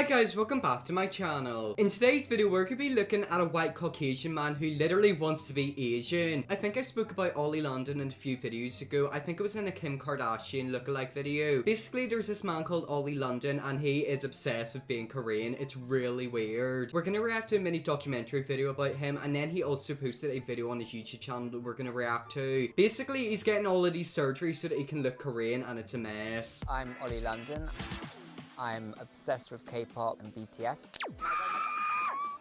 guys, welcome back to my channel. In today's video, we're going to be looking at a white Caucasian man who literally wants to be Asian. I think I spoke about Ollie London in a few videos ago. I think it was in a Kim Kardashian lookalike video. Basically, there's this man called Ollie London and he is obsessed with being Korean. It's really weird. We're going to react to a mini documentary video about him, and then he also posted a video on his YouTube channel that we're going to react to. Basically, he's getting all of these surgeries so that he can look Korean, and it's a mess. I'm Ollie London. I'm obsessed with K-pop and BTS.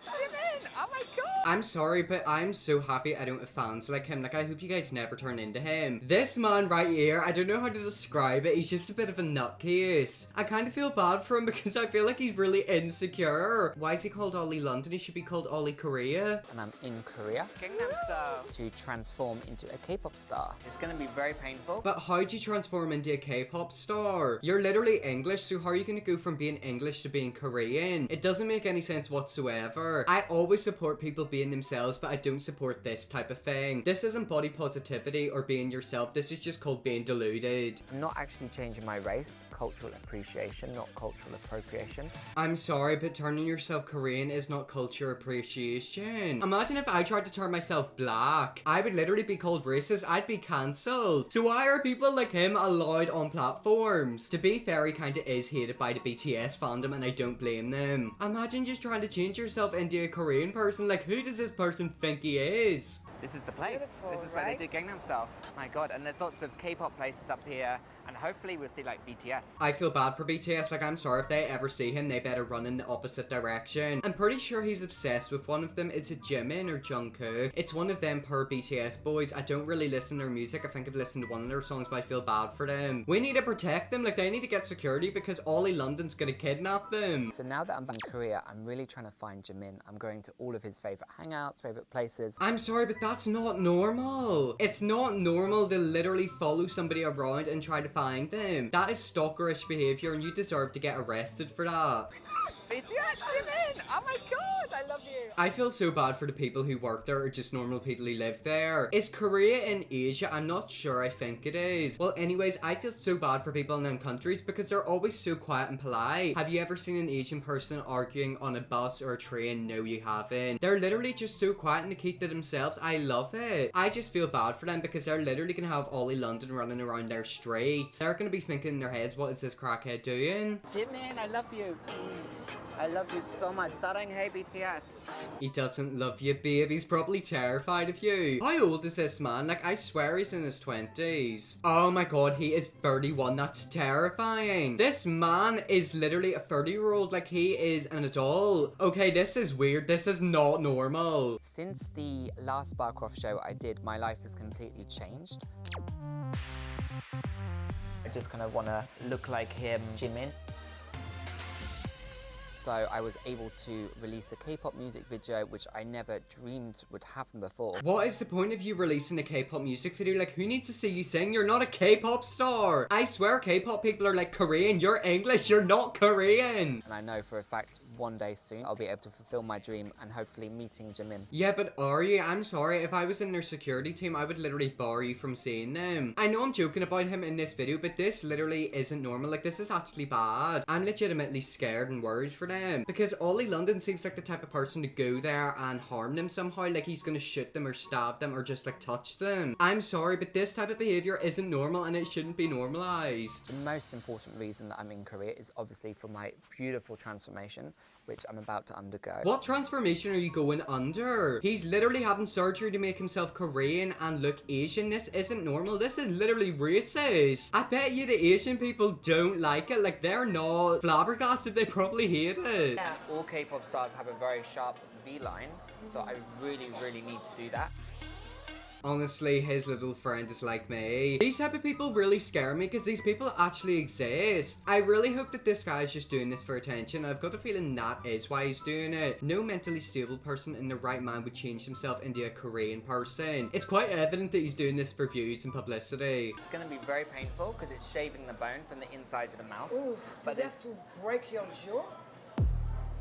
Jimin! Oh my god! I'm sorry, but I'm so happy I don't have fans like him. Like, I hope you guys never turn into him. This man right here, I don't know how to describe it. He's just a bit of a nutcase. I kind of feel bad for him because I feel like he's really insecure. Why is he called Ollie London? He should be called Ollie Korea. And I'm in Korea. Gangnam Style. To transform into a K-pop star. It's gonna be very painful. But how do you transform into a K-pop star? You're literally English, so how are you going to go from being English to being Korean? It doesn't make any sense whatsoever. I always support people being themselves, but I don't support this type of thing. This isn't body positivity or being yourself. This is just called being deluded. I'm not actually changing my race. Cultural appreciation, not cultural appropriation. I'm sorry, but turning yourself Korean is not culture appreciation. Imagine if I tried to turn myself black. I would literally be called racist. I'd be cancelled. So why are people like him allowed on platforms? To be fair, he kinda is hated by the BTS fandom, and I don't blame them. Imagine just trying to change yourself into a Korean person. Like, who does this person think he is? This is the place. Beautiful, this is where right? they do Gangnam Style. My god, and there's lots of K-pop places up here, and hopefully we'll see like BTS. I feel bad for BTS. Like, I'm sorry, if they ever see him, they better run in the opposite direction. I'm pretty sure he's obsessed with one of them. Is it Jimin or Jungkook? It's one of them per BTS boys. I don't really listen to their music. I think I've listened to one of their songs, but I feel bad for them. We need to protect them. Like, they need to get security because Ollie London's gonna kidnap them. So now that I'm in Korea, I'm really trying to find Jimin. I'm going to all of his favorite hangouts, favorite places. I'm sorry, but that's not normal. It's not normal to literally follow somebody around and try to find them. That is stalkerish behavior, and you deserve to get arrested for that. BTS, Jimin! Oh my god, I love you! I feel so bad for the people who work there or just normal people who live there. Is Korea in Asia? I'm not sure. I think it is. Well, anyways, I feel so bad for people in them countries because they're always so quiet and polite. Have you ever seen an Asian person arguing on a bus or a train? No, you haven't. They're literally just so quiet and they keep to themselves. I love it. I just feel bad for them because they're literally gonna have Ollie London running around their streets. They're gonna be thinking in their heads, what is this crackhead doing? Jimin, I love you. I love you so much. Starting Hey BTS. He doesn't love you, babe. He's probably terrified of you. How old is this man? Like, I swear he's in his 20s. Oh my god, he is 31. That's terrifying. This man is literally a 30-year-old. Like, he is an adult. Okay, this is weird. This is not normal. Since the last Barcroft show I did, my life has completely changed. I just kind of want to look like him, Jimin. So I was able to release a K-pop music video, which I never dreamed would happen before. What is the point of you releasing a K-pop music video? Like, who needs to see you sing? You're not a K-pop star. I swear K-pop people are like Korean. You're English. You're not Korean. And I know for a fact one day soon I'll be able to fulfill my dream and hopefully meeting Jimin. Yeah, but are you? I'm sorry. If I was in their security team, I would literally bar you from seeing them. I know I'm joking about him in this video, but this literally isn't normal. Like, this is actually bad. I'm legitimately scared and worried for them. Because Ollie London seems like the type of person to go there and harm them somehow. Like, he's gonna shoot them or stab them or just like touch them. I'm sorry, but this type of behavior isn't normal and it shouldn't be normalized. The most important reason that I'm in Korea is obviously for my beautiful transformation, which I'm about to undergo. What transformation are you going under? He's literally having surgery to make himself Korean and look Asian. This isn't normal. This is literally racist. I bet you the Asian people don't like it. Like, they're not flabbergasted. They probably hate it. Yeah. All K-pop stars have a very sharp V-line, so I really, really need to do that. Honestly, his little friend is like me. These type of people really scare me because these people actually exist. I really hope that this guy is just doing this for attention. I've got a feeling that is why he's doing it. No mentally stable person in the right mind would change himself into a Korean person. It's quite evident that he's doing this for views and publicity. It's gonna be very painful because it's shaving the bone from the inside of the mouth. Ooh, but does it have to break your jaw?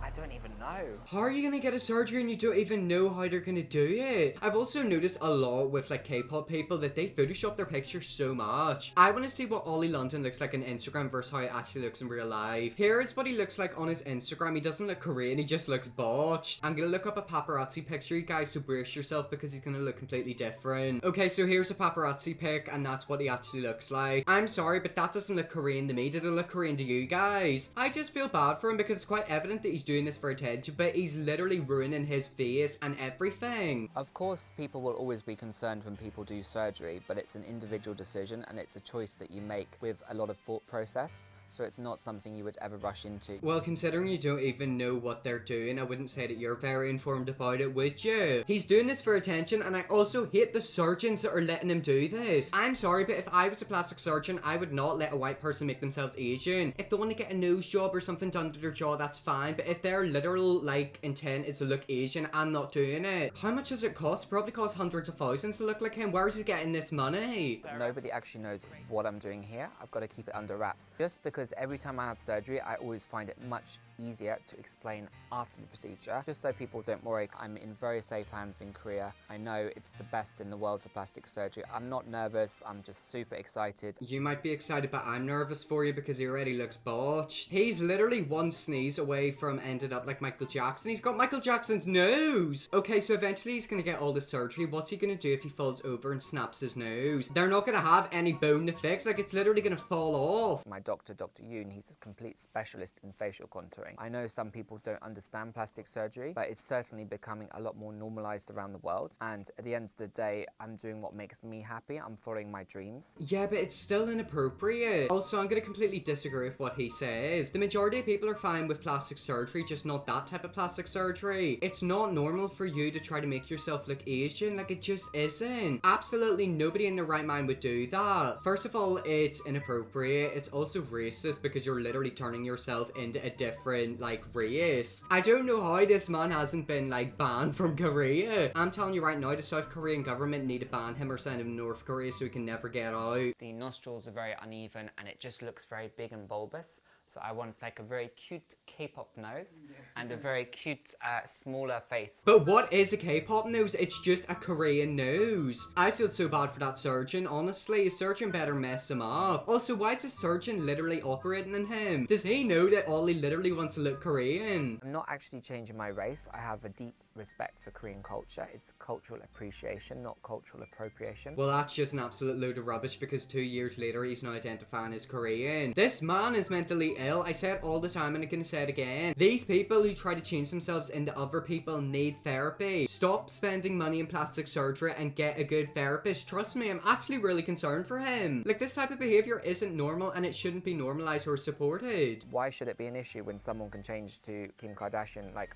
I don't even know. How are you gonna get a surgery and you don't even know how they're gonna do it? I've also noticed a lot with like K-pop people that they Photoshop their pictures so much. I want to see what Ollie London looks like on Instagram versus how he actually looks in real life. Here is what he looks like on his Instagram. He doesn't look Korean, he just looks botched. I'm gonna look up a paparazzi picture, you guys, so brace yourself because he's gonna look completely different. Okay, so here's a paparazzi pic and that's what he actually looks like. I'm sorry, but that doesn't look Korean to me. Did it look Korean to you guys? I just feel bad for him because it's quite evident that he's doing this for attention, but he's literally ruining his face and everything. Of course, people will always be concerned when people do surgery, but it's an individual decision and it's a choice that you make with a lot of thought process. So it's not something you would ever rush into. Well, considering you don't even know what they're doing, I wouldn't say that you're very informed about it, would you? He's doing this for attention, and I also hate the surgeons that are letting him do this. I'm sorry, but if I was a plastic surgeon, I would not let a white person make themselves Asian. If they want to get a nose job or something done to their jaw, that's fine, but if their literal, like, intent is to look Asian, I'm not doing it. How much does it cost? It probably costs hundreds of thousands to look like him. Where is he getting this money? Nobody actually knows what I'm doing here. I've got to keep it under wraps. Just because every time I have surgery, I always find it much easier to explain after the procedure, just so people don't worry. I'm in very safe hands in Korea. I know it's the best in the world for plastic surgery. I'm not nervous, I'm just super excited. You might be excited, but I'm nervous for you because he already looks botched. He's literally one sneeze away from ended up like Michael Jackson. He's got Michael Jackson's nose. Okay, so eventually he's gonna get all this surgery. What's he gonna do if he falls over and snaps his nose? They're not gonna have any bone to fix. Like, it's literally gonna fall off. My doctor, Dr. Yoon, he's a complete specialist in facial contouring. I know some people don't understand plastic surgery, but it's certainly becoming a lot more normalized around the world. And at the end of the day, I'm doing what makes me happy. I'm following my dreams. Yeah, but it's still inappropriate. Also, I'm gonna completely disagree with what he says. The majority of people are fine with plastic surgery, just not that type of plastic surgery. It's not normal for you to try to make yourself look Asian. Like, it just isn't. Absolutely nobody in their right mind would do that. First of all, it's inappropriate. It's also racist because you're literally turning yourself into a different, like, race. I don't know how this man hasn't been, like, banned from Korea. I'm telling you right now, the South Korean government need to ban him or send him to North Korea so he can never get out. The nostrils are very uneven and it just looks very big and bulbous. So I want like a very cute K-pop nose and a very cute smaller face. But what is a K-pop nose? It's just a Korean nose. I feel so bad for that surgeon. Honestly, a surgeon better mess him up. Also, why is the surgeon literally operating on him? Does he know that Ollie literally wants to look Korean? I'm not actually changing my race. I have a deep respect for Korean culture. It's cultural appreciation, not cultural appropriation. Well, that's just an absolute load of rubbish because 2 years later he's now identifying as Korean. This man is mentally ill. I say it all the time and I'm gonna say it again. These people who try to change themselves into other people need therapy. Stop spending money in plastic surgery and get a good therapist. Trust me, I'm actually really concerned for him. Like, this type of behavior isn't normal and it shouldn't be normalized or supported. Why should it be an issue when someone can change to Kim Kardashian? Like,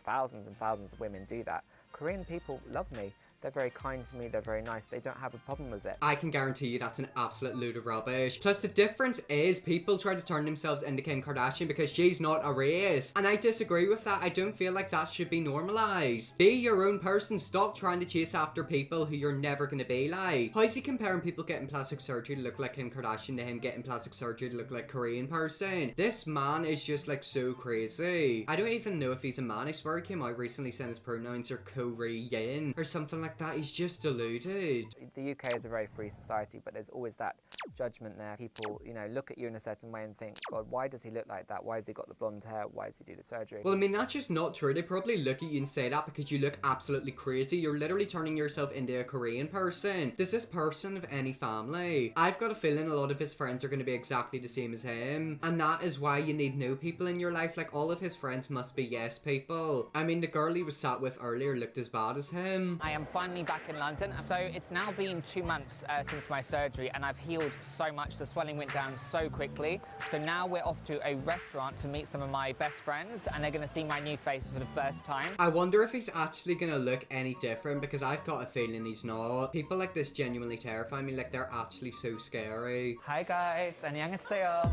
thousands and thousands of women do that. Korean people love me. They're very kind to me, they're very nice, they don't have a problem with it. I can guarantee you that's an absolute load of rubbish. Plus, the difference is people try to turn themselves into Kim Kardashian because she's not a race. And I disagree with that. I don't feel like that should be normalized. Be your own person. Stop trying to chase after people who you're never going to be like. How is he comparing people getting plastic surgery to look like Kim Kardashian to him getting plastic surgery to look like a Korean person? This man is just like so crazy. I don't even know if he's a man. I swear he came out recently saying his pronouns are Korean or something like that. He's just deluded. The UK is a very free society, but there's always that judgment there. People, you know, look at you in a certain way and think, God, why does he look like that? Why has he got the blonde hair? Why does he do the surgery? Well, I mean, that's just not true. They probably look at you and say that because you look absolutely crazy. You're literally turning yourself into a Korean person. Does this person have any family? I've got a feeling a lot of his friends are going to be exactly the same as him. And that is why you need no people in your life. Like, all of his friends must be yes people. I mean, the girl he was sat with earlier looked as bad as him. I am finally back in London. So it's now been 2 months since my surgery and I've healed so much. The swelling went down so quickly. So now we're off to a restaurant to meet some of my best friends and they're going to see my new face for the first time. I wonder if he's actually going to look any different because I've got a feeling he's not. People like this genuinely terrify me. Like, they're actually so scary. Hi guys, 안녕하세요.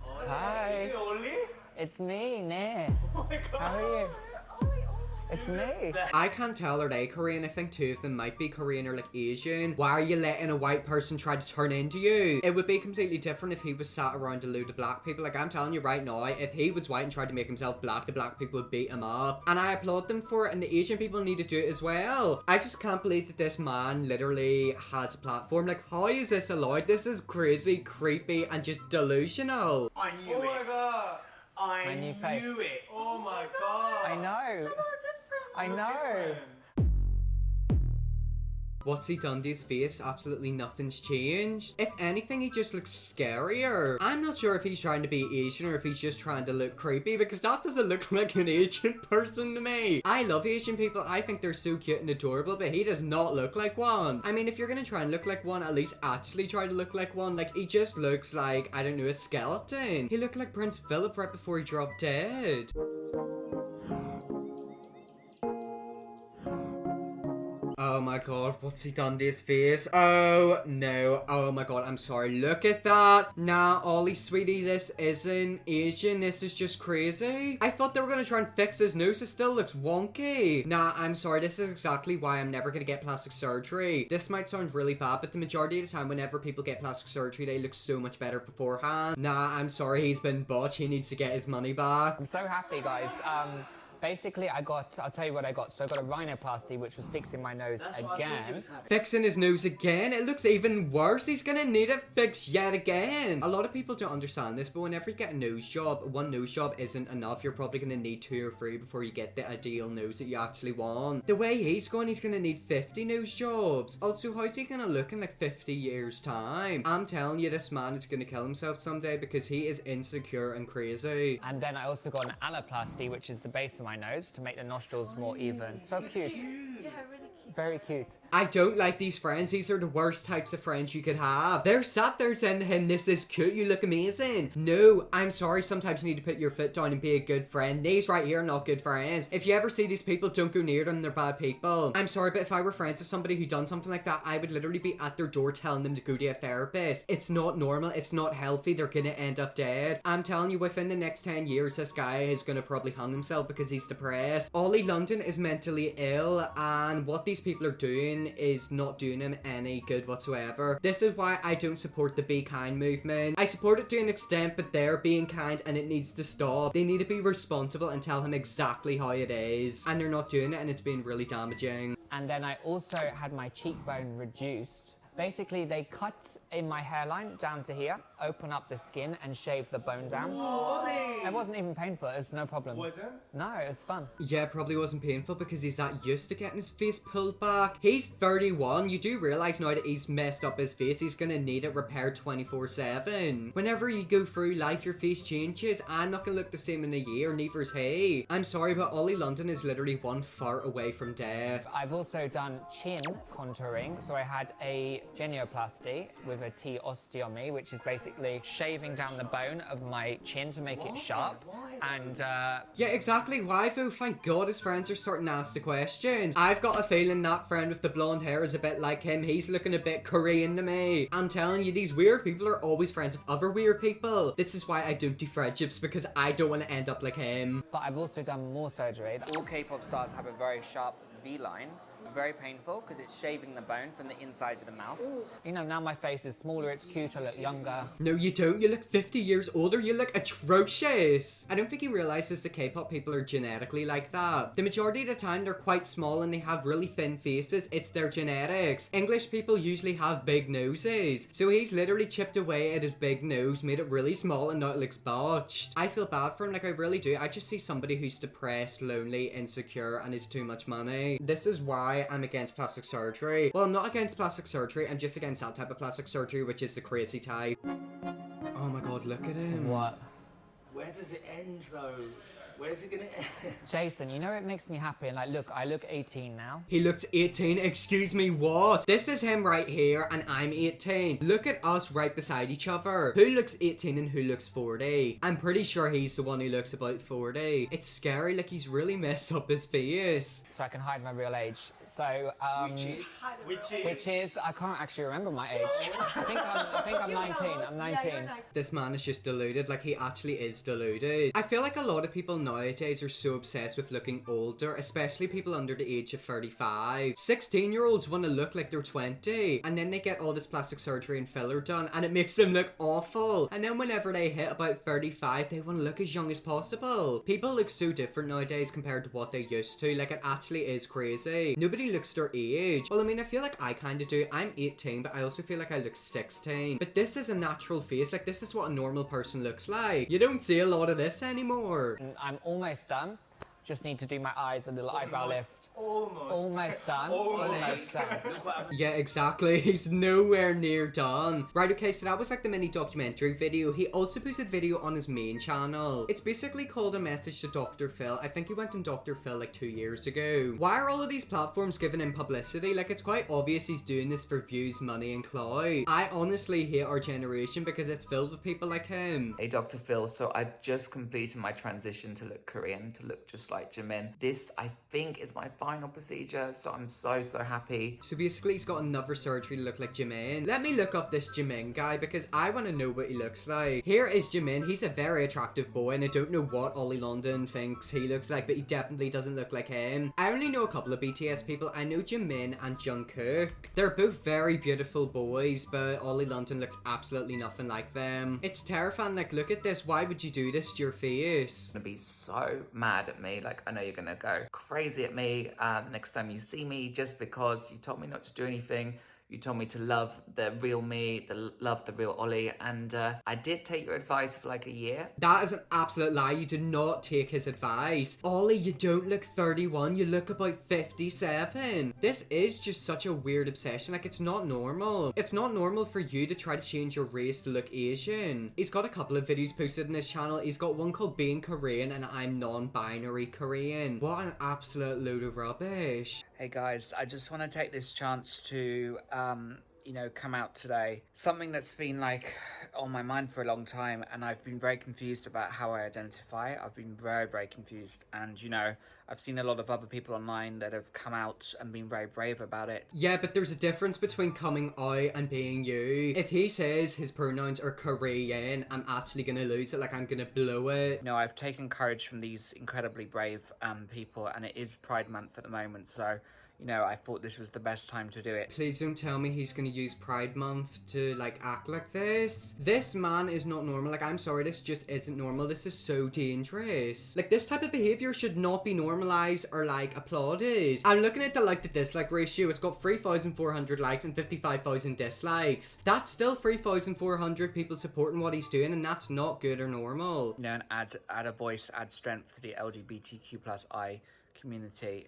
Hi. Is it Ollie? It's me, Ne. Oh my god. How are you? Ollie, oh my It's me. I can't tell, are they Korean? I think two of them might be Korean or like Asian. Why are you letting a white person try to turn into you? It would be completely different if he was sat around a load of black people. Like, I'm telling you right now, if he was white and tried to make himself black, the black people would beat him up. And I applaud them for it, and the Asian people need to do it as well. I just can't believe that this man literally has a platform. Like, how is this allowed? This is crazy, creepy, and just delusional. I knew it. Oh my god. I new face. knew it. Oh my god. I know. I know. What's he done to his face? Absolutely nothing's changed. If anything, he just looks scarier. I'm not sure if he's trying to be Asian or if he's just trying to look creepy, because that doesn't look like an Asian person to me. I love Asian people. I think they're so cute and adorable, but he does not look like one. I mean, if you're gonna try and look like one, at least actually try to look like one. Like, he just looks like, I don't know, a skeleton. He looked like Prince Philip right before he dropped dead. Oh my god, what's he done to his face? Oh no, oh my god, I'm sorry, look at that. Nah, Ollie, sweetie, this isn't Asian, this is just crazy. I thought they were gonna try and fix his nose, it still looks wonky. Nah, I'm sorry, this is exactly why I'm never gonna get plastic surgery. This might sound really bad, but the majority of the time, whenever people get plastic surgery, they look so much better beforehand. Nah, I'm sorry, he's been butch, he needs to get his money back. I'm so happy, guys. Basically, I'll tell you what I got. So I got a rhinoplasty, which was fixing my nose again. Fixing his nose again? It looks even worse. He's gonna need it fixed yet again. A lot of people don't understand this, but whenever you get a nose job, one nose job isn't enough. You're probably gonna need 2 or 3 before you get the ideal nose that you actually want. The way he's going, he's gonna need 50 nose jobs. Also, how's he gonna look in like 50 years time? I'm telling you, this man is gonna kill himself someday because he is insecure and crazy. And then I also got an alloplasty, which is the base of my nose to make the nostrils more even. So cute. Yeah, really cute. Very cute. I don't like these friends. These are the worst types of friends you could have. They're sat there saying to him, this is cute, you look amazing. No, I'm sorry, sometimes you need to put your foot down and be a good friend. These right here are not good friends. If you ever see these people, don't go near them, they're bad people. I'm sorry, but if I were friends with somebody who done something like that, I would literally be at their door telling them to go to a therapist. It's not normal, it's not healthy, they're gonna end up dead. I'm telling you, within the next 10 years, this guy is gonna probably hang himself because he's depressed. Ollie London is mentally ill, and what these people are doing is not doing him any good whatsoever. This is why I don't support the Be Kind movement. I support it to an extent, but they're being kind and it needs to stop. They need to be responsible and tell him exactly how it is, and they're not doing it, and it's been really damaging. And then I also had my cheekbone reduced. Basically, they cut in my hairline down to here, open up the skin and shave the bone down. It wasn't even painful, it's no problem. Was it? No, it was fun. Yeah, probably wasn't painful because he's that used to getting his face pulled back. He's 31. You do realize now that he's messed up his face, he's gonna need it repaired 24/7. Whenever you go through life, your face changes. I'm not gonna look the same in a year, neither is he. I'm sorry, but Ollie London is literally one fart away from death. I've also done chin contouring, so I had a genioplasty with a T osteomy, which is basically shaving down the bone of my chin to make it sharp. And Yeah, exactly. Why though? Thank God his friends are starting to ask the questions. I've got a feeling that friend with the blonde hair is a bit like him. He's looking a bit Korean to me. I'm telling you, these weird people are always friends with other weird people. This is why I don't do friendships, because I don't want to end up like him. but I've also done more surgery. All K-pop stars have a very sharp V-line. Very painful because it's shaving the bone from the inside of the mouth. You know, now my face is smaller, it's cute, I look younger. No, you don't. You look 50 years older. You look atrocious. I don't think he realizes the K-pop people are genetically like that. The majority of the time, they're quite small and they have really thin faces. It's their genetics. English people usually have big noses. So he's literally chipped away at his big nose, made it really small, and now it looks botched. I feel bad for him, like I really do. I just see somebody who's depressed, lonely, insecure, and has too much money. This is why I'm against plastic surgery. Well, I'm not against plastic surgery, I'm just against that type of plastic surgery, which is the crazy type. Oh my god, look at him. What? Where does it end though? Where's it gonna end? Jason, you know it makes me happy, and like, look, I look 18 now. He looks 18, excuse me, what? This is him right here, and I'm 18. Look at us right beside each other. Who looks 18 and who looks 40? I'm pretty sure he's the one who looks about 40. It's scary, like he's really messed up his face. So I can hide my real age. So, Which is? I can't actually remember my age. I think I'm 19. I'm 19. This man is just deluded, like he actually is deluded. I feel like a lot of people nowadays are so obsessed with looking older, especially people under the age of 35. 16-year-olds want to look like they're 20, and then they get all this plastic surgery and filler done, and it makes them look awful. And then whenever they hit about 35, they want to look as young as possible. People look so different nowadays compared to what they used to. Like, it actually is crazy. Nobody looks their age. Well, I mean, I feel like I kind of do. I'm 18, but I also feel like I look 16. But this is a natural face. Like, this is what a normal person looks like. You don't see a lot of this anymore. I'm almost done. Just need to do my eyes, a little eyebrow lift. Almost done. Almost done. Yeah, exactly. He's nowhere near done. Right, okay, so that was like the mini documentary video. He also posted video on his main channel. It's basically called A Message to Dr. Phil. I think he went on Dr. Phil like 2 years ago. Why are all of these platforms giving him publicity? Like, it's quite obvious he's doing this for views, money, and clout. I honestly hate our generation because it's filled with people like him. Hey Dr. Phil, so I've just completed my transition to look Korean, to look just like Jimin. This, I think, is my final procedure, so I'm so happy. So basically he's got another surgery to look like Jimin. Let me look up this Jimin guy because I want to know what he looks like. Here is Jimin. He's a very attractive boy, and I don't know what Ollie London thinks he looks like, but he definitely doesn't look like him. I only know a couple of BTS people. I know Jimin and Jungkook. They're both very beautiful boys, but Ollie London looks absolutely nothing like them. It's terrifying. Like, look at this. Why would you do this to your face? You're gonna be so mad at me. Like, I know you're gonna go crazy at me next time you see me, just because you told me not to do anything. You told me to love the real me, love the real Ollie, and I did take your advice for like a year. That is an absolute lie. You did not take his advice. Ollie, you don't look 31, you look about 57. This is just such a weird obsession. Like, it's not normal. It's not normal for you to try to change your race to look Asian. He's got a couple of videos posted on his channel. He's got one called Being Korean and I'm Non-Binary Korean. What an absolute load of rubbish. Hey guys, I just want to take this chance to, you know, come out today. Something that's been like on my mind for a long time, and I've been very confused about how I identify. I've been very confused, and you know, I've seen a lot of other people online that have come out and been very brave about it. Yeah, but there's a difference between coming out and being you. If he says his pronouns are Korean, I'm actually gonna lose it. Like, I'm gonna blow it. No, I've taken courage from these incredibly brave people, and it is Pride Month at the moment, so you know, I thought this was the best time to do it. Please don't tell me he's gonna use Pride Month to, like, act like this. This man is not normal. Like, I'm sorry, this just isn't normal. This is so dangerous. Like, this type of behavior should not be normalized or, like, applauded. I'm looking at the like to dislike ratio. It's got 3,400 likes and 55,000 dislikes. That's still 3,400 people supporting what he's doing, and that's not good or normal. You know, and add a voice, add strength to the LGBTQ+I community.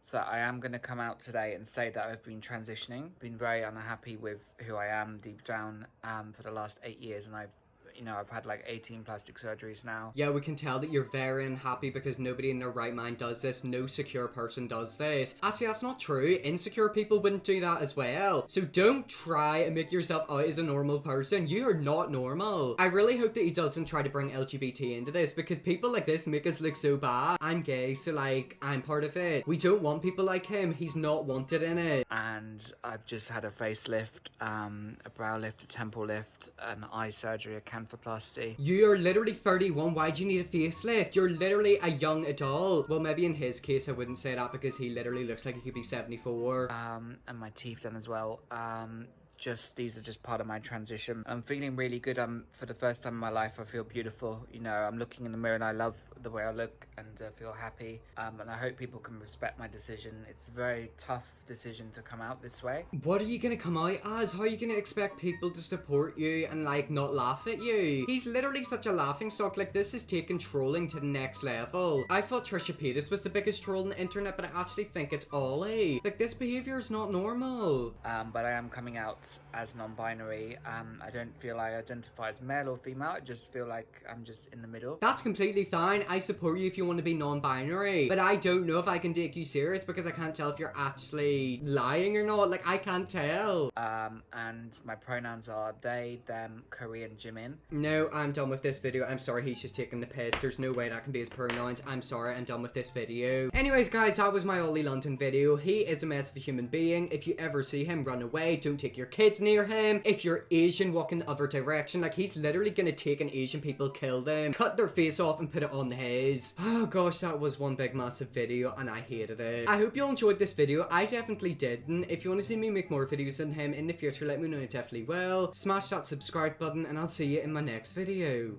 So I am going to come out today and say that I've been transitioning, been very unhappy with who I am deep down for the last 8 years, and I've had like 18 plastic surgeries now. Yeah, we can tell that you're very unhappy because nobody in their right mind does this. No secure person does this. Actually, that's not true. Insecure people wouldn't do that as well. So don't try and make yourself out as a normal person. You are not normal. I really hope that he doesn't try to bring LGBT into this because people like this make us look so bad. I'm gay, so like, I'm part of it. We don't want people like him. He's not wanted in it. And I've just had a facelift, a brow lift, a temple lift, an eye surgery, a canthoplasty. You're literally 31. Why do you need a facelift? You're literally a young adult. Well, maybe in his case, I wouldn't say that because he literally looks like he could be 74. And my teeth done as well. These are just part of my transition. I'm feeling really good. For the first time in my life, I feel beautiful. You know, I'm looking in the mirror and I love the way I look and feel happy. And I hope people can respect my decision. It's a very tough decision to come out this way. What are you gonna come out as? How are you gonna expect people to support you and like not laugh at you? He's literally such a laughing stock. Like, this is taking trolling to the next level. I thought Trisha Paytas was the biggest troll on the internet, but I actually think it's Ollie. Like, this behavior is not normal. But I am coming out as non-binary. I don't feel I identify as male or female. I just feel like I'm just in the middle. That's completely fine. I support you if you want to be non-binary, but I don't know if I can take you serious because I can't tell if you're actually lying or not. Like, I can't tell. And my pronouns are they, them, Korean, Jimin. No, I'm done with this video. I'm sorry, he's just taking the piss. There's no way that can be his pronouns. I'm sorry, I'm done with this video. Anyways, guys, that was my Ollie London video. He is a mess of a human being. If you ever see him, run away. Don't take your kids near him. If you're Asian, walk in the other direction. Like, he's literally gonna take an Asian people, kill them, cut their face off and put it on his. Oh gosh, that was one big massive video and I hated it. I hope you all enjoyed this video. I definitely didn't. If you want to see me make more videos on him in the future, let me know. I definitely will. Smash that subscribe button and I'll see you in my next video.